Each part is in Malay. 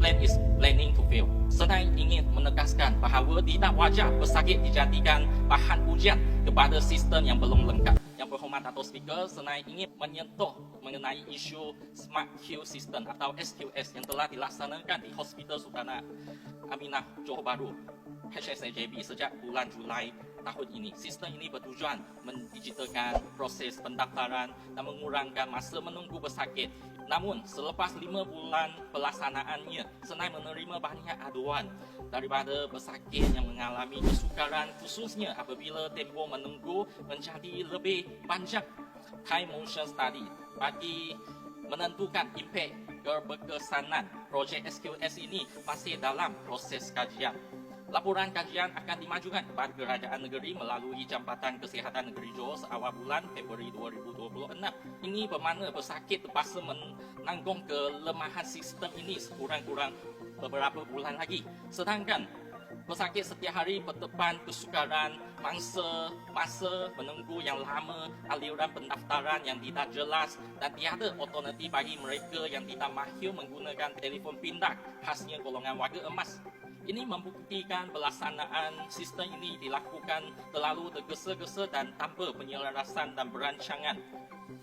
plan is planning to fail. Senai ingin menegaskan bahawa tidak wajar pesakit dijadikan bahan ujian kepada sistem yang belum lengkap. Yang berhormat Dato' Speaker, Senai ingin menyentuh mengenai isu Smart Queue System atau SQS yang telah dilaksanakan di Hospital Sultanah Aminah Johor Bahru HSAJB sejak bulan Julai tahun ini. Sistem ini bertujuan mendigitalkan proses pendaftaran dan mengurangkan masa menunggu pesakit. Namun, selepas 5 bulan pelaksanaannya, Senai menerima banyak aduan daripada pesakit yang mengalami kesukaran, khususnya apabila tempoh menunggu menjadi lebih panjang. Time motion study bagi menentukan impak keberkesanan projek SQS ini masih dalam proses kajian. Laporan kajian akan dimajukan kepada Kerajaan Negeri melalui Jambatan Kesihatan Negeri Johor seawal bulan Februari 2026. Ini bermakna pesakit terpaksa menanggung kelemahan sistem ini sekurang-kurang beberapa bulan lagi. Sedangkan pesakit setiap hari bertepan kesukaran, masa menunggu yang lama, aliran pendaftaran yang tidak jelas dan tiada alternatif bagi mereka yang tidak mahir menggunakan telefon pintar khasnya golongan warga emas. Ini membuktikan pelaksanaan sistem ini dilakukan terlalu tergesa-gesa dan tanpa penyelarasan dan berancangan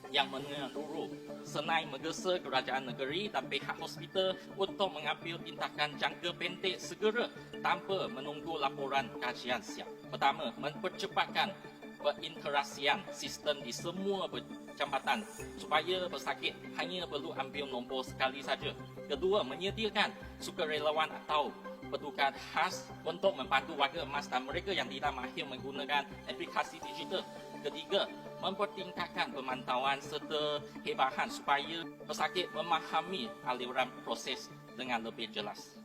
yang menyeluruh. Senai menggesa Kerajaan Negeri dan pihak hospital untuk mengambil tindakan jangka pendek segera tanpa menunggu laporan kajian siap. Pertama, mempercepatkan perinteraksian sistem di semua jambatan supaya pesakit hanya perlu ambil nombor sekali saja. Kedua, menyediakan sukarelawan atau petugas khas untuk membantu warga emas dan mereka yang tidak mahir menggunakan aplikasi digital. Ketiga, mempertingkatkan pemantauan serta hebahan supaya pesakit memahami aliran proses dengan lebih jelas.